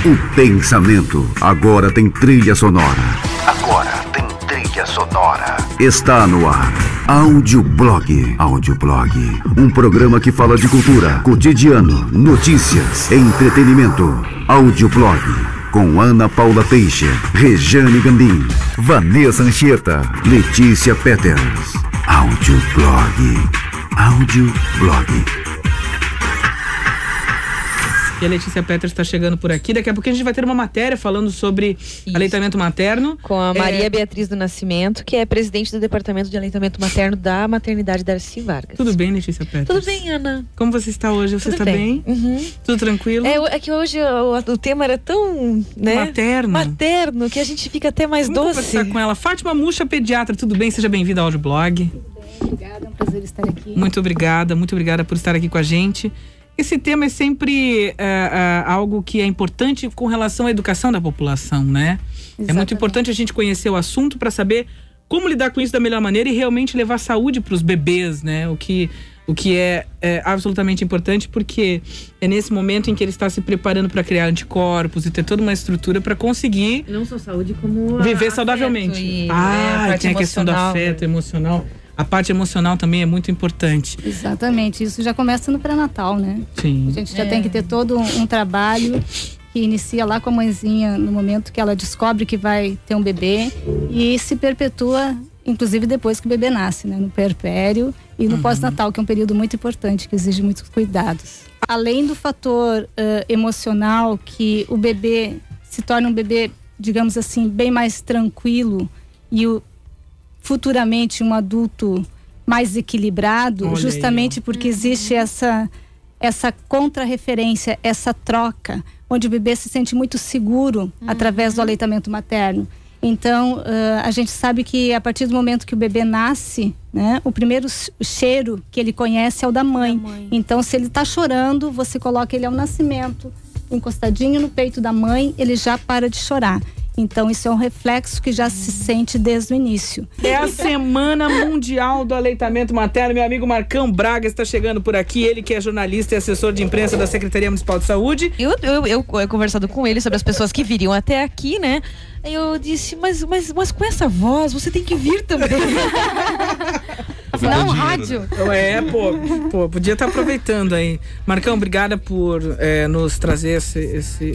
O pensamento agora tem trilha sonora. Está no ar. Audioblog. Audioblog. Um programa que fala de cultura, cotidiano, notícias, entretenimento. Audioblog. Com Ana Paula Peixe, Rejane Gandim, Vanessa Anchieta, Letícia Peters. Audioblog. Audioblog. E a Letícia Peters está chegando por aqui. Daqui a pouco a gente vai ter uma matéria falando sobre aleitamento materno. Com a Maria Beatriz do Nascimento, que é presidente do Departamento de Aleitamento Materno da Maternidade Darcy Vargas. Tudo bem, Letícia Peters? Tudo bem, Ana. Como você está hoje? Você está bem? Uhum. Tudo tranquilo? É que hoje o tema era tão, né? Materno, que a gente fica até mais doce. Vamos conversar com ela. Fátima Mucha, pediatra, tudo bem? Seja bem-vinda ao Audioblog. Obrigada, é um prazer estar aqui. Muito obrigada por estar aqui com a gente. Esse tema é sempre algo que é importante com relação à educação da população, né? Exatamente. É muito importante a gente conhecer o assunto para saber como lidar com isso da melhor maneira e realmente levar saúde para os bebês, né? O que é absolutamente importante, porque é nesse momento em que ele está se preparando para criar anticorpos e ter toda uma estrutura para conseguir... Não só saúde, como viver saudavelmente. Tem a questão do afeto emocional. A parte emocional também é muito importante. Exatamente, isso já começa no pré-natal, né? Sim. A gente já tem que ter todo um trabalho que inicia lá com a mãezinha no momento que ela descobre que vai ter um bebê e se perpetua, inclusive depois que o bebê nasce, né? No puerpério e no pós-natal, que é um período muito importante, que exige muitos cuidados. Além do fator emocional, que o bebê se torna um bebê, digamos assim, bem mais tranquilo e futuramente um adulto mais equilibrado. Olha justamente aí, porque existe essa contra-referência, essa troca, onde o bebê se sente muito seguro através do aleitamento materno. Então, a gente sabe que a partir do momento que o bebê nasce, né, o primeiro cheiro que ele conhece é o da mãe. Então, se ele está chorando, você coloca ele ao nascimento, encostadinho no peito da mãe, ele já para de chorar. Então, isso é um reflexo que já se sente desde o início. É a Semana Mundial do Aleitamento Materno. Meu amigo Marcão Braga está chegando por aqui. Ele que é jornalista e assessor de imprensa da Secretaria Municipal de Saúde. Eu conversado com ele sobre as pessoas que viriam até aqui, né? Aí eu disse, mas com essa voz, você tem que vir também. Não, rádio. Podia estar aproveitando aí. Marcão, obrigada por nos trazer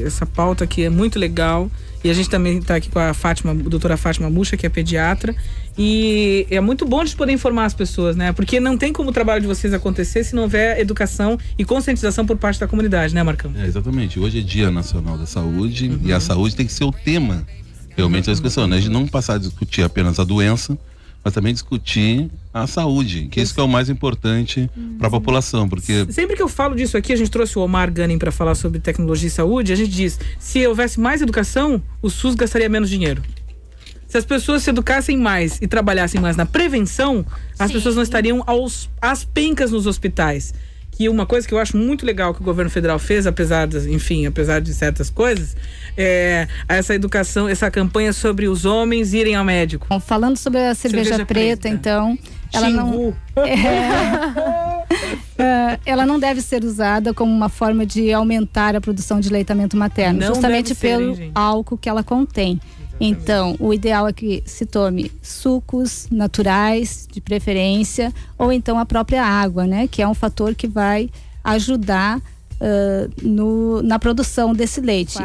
essa pauta que é muito legal. E a gente também está aqui com a doutora Fátima Mucha, que é pediatra. E é muito bom a gente poder informar as pessoas, né? Porque não tem como o trabalho de vocês acontecer se não houver educação e conscientização por parte da comunidade, né, Marcão? Exatamente. Hoje é Dia Nacional da Saúde e a saúde tem que ser o tema realmente da discussão, né? A gente não passar a discutir apenas a doença, mas também discutir a saúde, que isso que é o mais importante para a população, porque... Sempre que eu falo disso aqui, a gente trouxe o Omar Gunning para falar sobre tecnologia e saúde, a gente diz, se houvesse mais educação, o SUS gastaria menos dinheiro. Se as pessoas se educassem mais e trabalhassem mais na prevenção, as pessoas não estariam às pencas nos hospitais. Que uma coisa que eu acho muito legal que o governo federal fez, apesar de certas coisas, essa educação, essa campanha sobre os homens irem ao médico. Falando sobre a cerveja preta, então, ela não deve ser usada como uma forma de aumentar a produção de aleitamento materno, não justamente pelo álcool que ela contém. Então, o ideal é que se tome sucos naturais, de preferência, ou então a própria água, né? Que é um fator que vai ajudar na produção desse leite.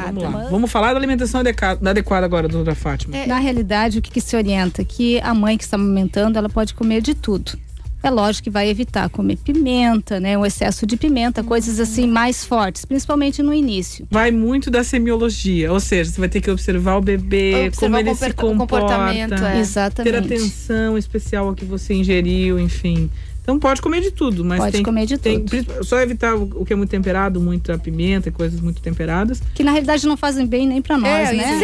Vamos falar da alimentação adequada agora, doutora Fátima. Na realidade, o que se orienta? Que a mãe que está amamentando, ela pode comer de tudo. É lógico que vai evitar comer pimenta, né? O excesso de pimenta, coisas assim mais fortes, principalmente no início. Vai muito da semiologia, ou seja, você vai ter que observar o bebê, como ele se comporta, exatamente. Ter atenção especial ao que você ingeriu, enfim. Então pode comer de tudo, mas só evitar o que é muito temperado, muita pimenta e coisas muito temperadas. Que na realidade não fazem bem nem pra nós, né?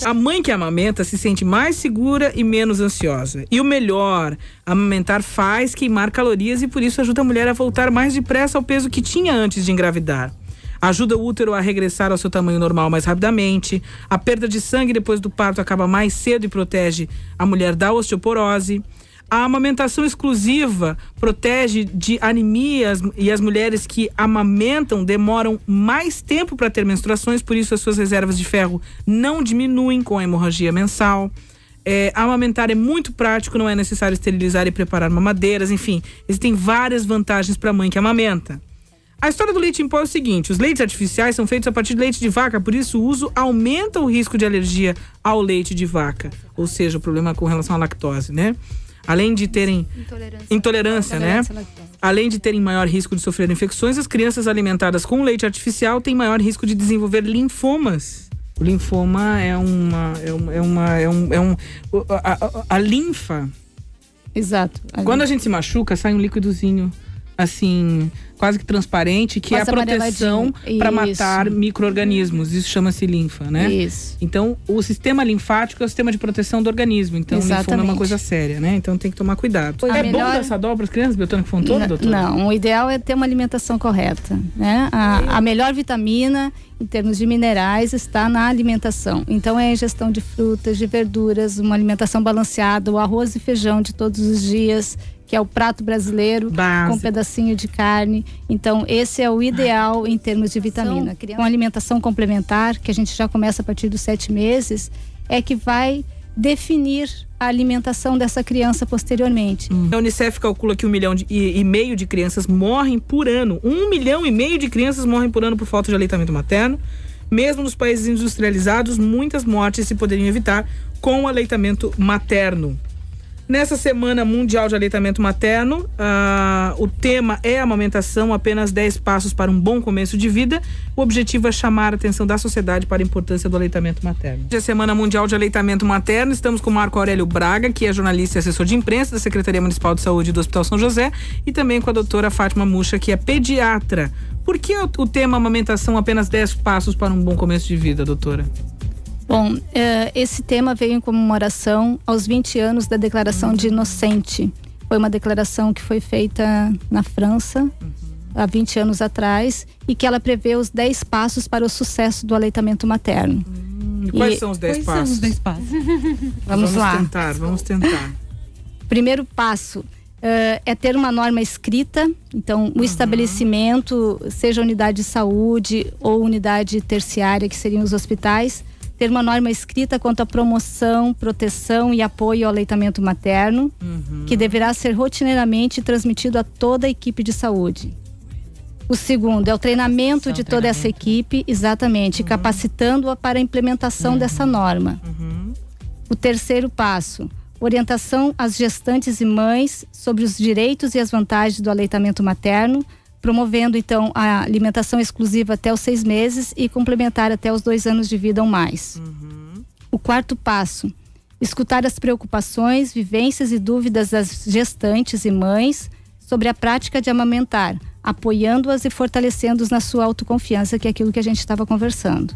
A mãe que amamenta se sente mais segura e menos ansiosa. E o melhor, amamentar faz queimar calorias e por isso ajuda a mulher a voltar mais depressa ao peso que tinha antes de engravidar. Ajuda o útero a regressar ao seu tamanho normal mais rapidamente. A perda de sangue depois do parto acaba mais cedo e protege a mulher da osteoporose. A amamentação exclusiva protege de anemias e as mulheres que amamentam demoram mais tempo para ter menstruações, por isso as suas reservas de ferro não diminuem com a hemorragia mensal. Amamentar é muito prático, não é necessário esterilizar e preparar mamadeiras, enfim, existem várias vantagens para a mãe que amamenta. A história do leite em pó é o seguinte: os leites artificiais são feitos a partir de leite de vaca, por isso o uso aumenta o risco de alergia ao leite de vaca, ou seja, o problema com relação à lactose, né? Além de terem intolerância, né? Além de terem maior risco de sofrer infecções, as crianças alimentadas com leite artificial têm maior risco de desenvolver linfomas. O linfoma a linfa. Exato. Quando a gente se machuca, sai um líquidozinho assim, quase que transparente, que é a proteção para matar micro-organismos. Isso chama-se linfa, né? Isso. Então, o sistema linfático é o sistema de proteção do organismo. Então, o linfoma é uma coisa séria, né? Então, tem que tomar cuidado. Bom dar essa dó para as crianças, biotônico fontoura, doutora? Não, o ideal é ter uma alimentação correta, né? A melhor vitamina, em termos de minerais, está na alimentação. Então, é a ingestão de frutas, de verduras, uma alimentação balanceada, o arroz e feijão de todos os dias, que é o prato brasileiro, com um pedacinho de carne. Então, esse é o ideal em termos de vitamina. Com a alimentação complementar, que a gente já começa a partir dos 7 meses, é que vai definir a alimentação dessa criança posteriormente. A Unicef calcula que 1,5 milhão de crianças morrem por ano. 1,5 milhão de crianças morrem por ano por falta de aleitamento materno. Mesmo nos países industrializados, muitas mortes se poderiam evitar com o aleitamento materno. Nessa Semana Mundial de Aleitamento Materno, o tema é a amamentação, apenas 10 passos para um bom começo de vida. O objetivo é chamar a atenção da sociedade para a importância do aleitamento materno. Na Semana Mundial de Aleitamento Materno, estamos com o Marco Aurélio Braga, que é jornalista e assessor de imprensa da Secretaria Municipal de Saúde do Hospital São José, e também com a doutora Fátima Mucha, que é pediatra. Por que o tema amamentação, apenas 10 passos para um bom começo de vida, doutora? Bom, esse tema veio em comemoração aos 20 anos da Declaração de Inocente. Foi uma declaração que foi feita na França há 20 anos atrás e que ela prevê os 10 passos para o sucesso do aleitamento materno. Quais são os 10 passos? São os 10 passos? Vamos lá. Vamos tentar. Primeiro passo é ter uma norma escrita. Então, o estabelecimento, seja unidade de saúde ou unidade terciária, que seriam os hospitais, ter uma norma escrita quanto à promoção, proteção e apoio ao aleitamento materno, que deverá ser rotineiramente transmitido a toda a equipe de saúde. O segundo é o treinamento de toda essa equipe, exatamente, capacitando-a para a implementação dessa norma. O terceiro passo, orientação às gestantes e mães sobre os direitos e as vantagens do aleitamento materno, promovendo então a alimentação exclusiva até os 6 meses e complementar até os 2 anos de vida ou mais. O quarto passo, escutar as preocupações, vivências e dúvidas das gestantes e mães sobre a prática de amamentar, apoiando-as e fortalecendo-as na sua autoconfiança, que é aquilo que a gente estava conversando.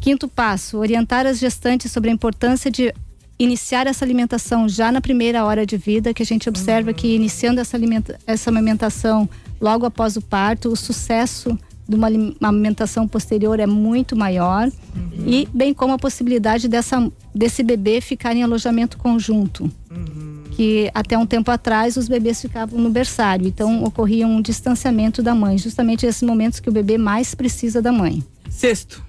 Quinto passo, orientar as gestantes sobre a importância de iniciar essa alimentação já na primeira hora de vida, que a gente observa que iniciando essa amamentação logo após o parto, o sucesso de uma amamentação posterior é muito maior, e bem como a possibilidade desse bebê ficar em alojamento conjunto, que até um tempo atrás os bebês ficavam no berçário, então ocorria um distanciamento da mãe, justamente nesses momentos que o bebê mais precisa da mãe. Sexto.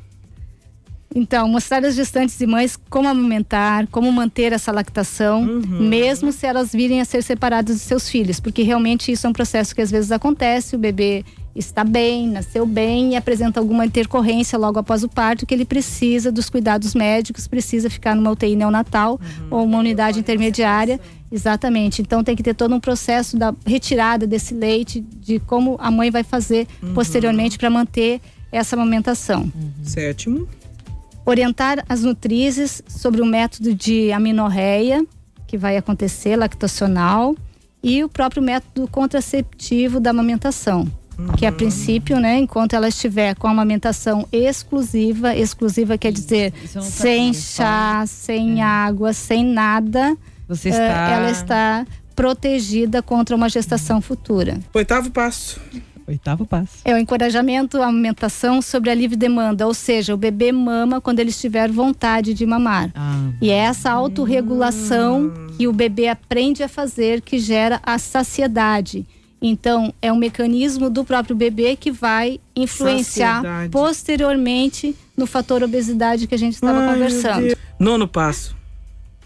Então, mostrar às gestantes e mães como amamentar, como manter essa lactação, mesmo se elas virem a ser separadas dos seus filhos, porque realmente isso é um processo que às vezes acontece, o bebê está bem, nasceu bem e apresenta alguma intercorrência logo após o parto, que ele precisa dos cuidados médicos, precisa ficar numa UTI neonatal ou uma unidade intermediária. Exatamente, então tem que ter todo um processo da retirada desse leite, de como a mãe vai fazer posteriormente para manter essa amamentação. Sétimo. Orientar as nutrizes sobre o método de amenorreia que vai acontecer, lactacional, e o próprio método contraceptivo da amamentação, que a princípio, né, enquanto ela estiver com a amamentação exclusiva quer dizer sem chá, sem água, sem nada, ela está protegida contra uma gestação futura. Oitavo passo. 8º passo. É o encorajamento à amamentação sobre a livre demanda, ou seja, o bebê mama quando ele tiver vontade de mamar. E é essa autorregulação que o bebê aprende a fazer que gera a saciedade. Então, é um mecanismo do próprio bebê que vai influenciar posteriormente no fator obesidade que a gente estava conversando. 9º passo.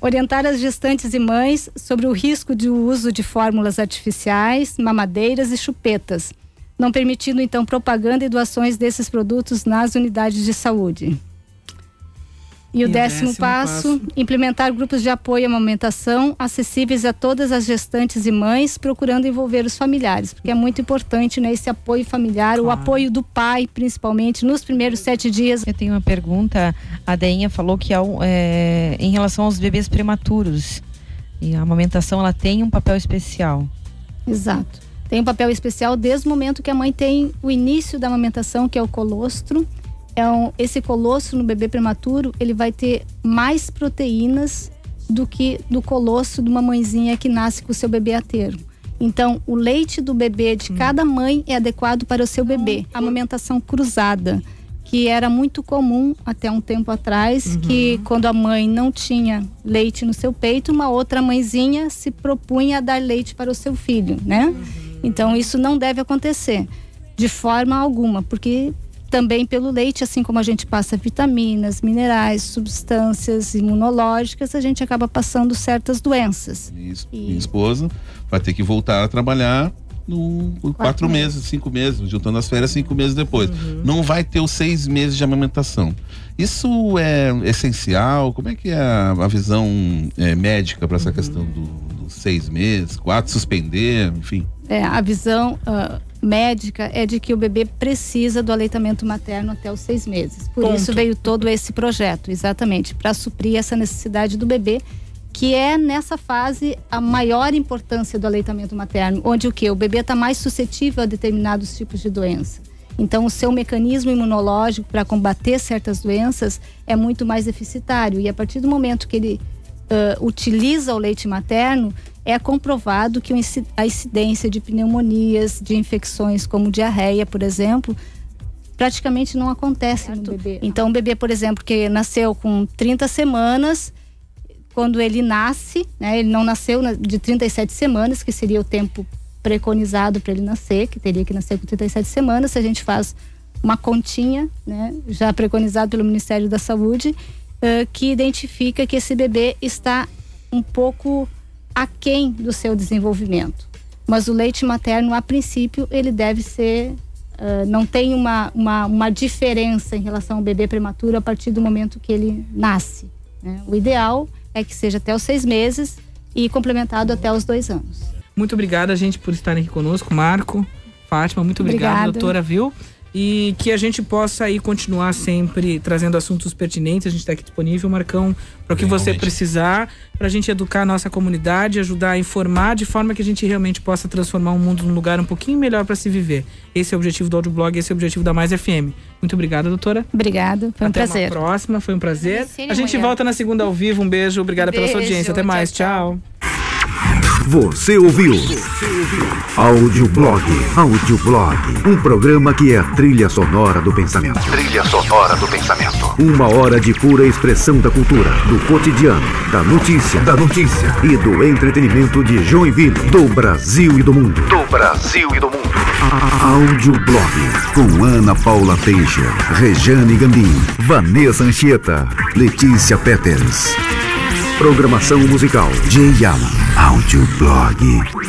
Orientar as gestantes e mães sobre o risco de uso de fórmulas artificiais, mamadeiras e chupetas, não permitindo então propaganda e doações desses produtos nas unidades de saúde. E o 10º passo, implementar grupos de apoio à amamentação acessíveis a todas as gestantes e mães, procurando envolver os familiares, porque é muito importante, né, esse apoio familiar, o apoio do pai, principalmente, nos primeiros 7 dias. Eu tenho uma pergunta, a Deinha falou que em relação aos bebês prematuros, e a amamentação, ela tem um papel especial. Exato. Tem um papel especial desde o momento que a mãe tem o início da amamentação, que é o colostro. Esse colostro no bebê prematuro, ele vai ter mais proteínas do que do colostro de uma mãezinha que nasce com o seu bebê a termo. Então, o leite do bebê de cada mãe é adequado para o seu bebê. A amamentação cruzada, que era muito comum até um tempo atrás, que quando a mãe não tinha leite no seu peito, uma outra mãezinha se propunha a dar leite para o seu filho, né? Então, isso não deve acontecer de forma alguma, porque também pelo leite, assim como a gente passa vitaminas, minerais, substâncias imunológicas, a gente acaba passando certas doenças. Minha esposa vai ter que voltar a trabalhar por 4 meses, 5 meses, juntando as férias 5 meses depois. Não vai ter os 6 meses de amamentação. Isso é essencial? Como é que é a visão médica para essa questão dos 6 meses, 4, suspender, enfim? A visão médica é de que o bebê precisa do aleitamento materno até os 6 meses. Por isso veio todo esse projeto, exatamente, para suprir essa necessidade do bebê, que é nessa fase a maior importância do aleitamento materno, onde o bebê está mais suscetível a determinados tipos de doença. Então, o seu mecanismo imunológico para combater certas doenças é muito mais deficitário, e a partir do momento que ele utiliza o leite materno, é comprovado que a incidência de pneumonias, de infecções como diarreia, por exemplo, praticamente não acontece no bebê. Então, um bebê, por exemplo, que nasceu com 30 semanas, quando ele nasce, né, ele não nasceu de 37 semanas, que seria o tempo preconizado para ele nascer, que teria que nascer com 37 semanas, se a gente faz uma continha, né, já preconizado pelo Ministério da Saúde, que identifica que esse bebê está um pouco aquém do seu desenvolvimento. Mas o leite materno, a princípio, ele deve ser, não tem uma diferença em relação ao bebê prematuro a partir do momento que ele nasce, né? O ideal é que seja até os 6 meses e complementado até os 2 anos. Muito obrigada, gente, por estarem aqui conosco. Marco, Fátima, muito obrigada, doutora, viu? E que a gente possa aí continuar sempre trazendo assuntos pertinentes. A gente está aqui disponível, Marcão, para o que você precisar, para a gente educar a nossa comunidade, ajudar a informar de forma que a gente realmente possa transformar o mundo num lugar um pouquinho melhor para se viver. Esse é o objetivo do Audioblog, esse é o objetivo da Mais FM. Muito obrigada, doutora. Obrigada, foi um prazer. Até uma próxima, foi um prazer. A gente volta na segunda ao vivo. Um beijo, obrigada pela sua audiência. Até mais, tchau. Você ouviu Audioblog, um programa que é a trilha sonora do pensamento. Trilha sonora do pensamento. 1 hora de pura expressão da cultura, do cotidiano, da notícia e do entretenimento de Joinville, do Brasil e do mundo. Audioblog, com Ana Paula Teixeira, Rejane Gambim, Vanessa Anchieta, Letícia Peters. Programação musical J. Alan. Audioblog.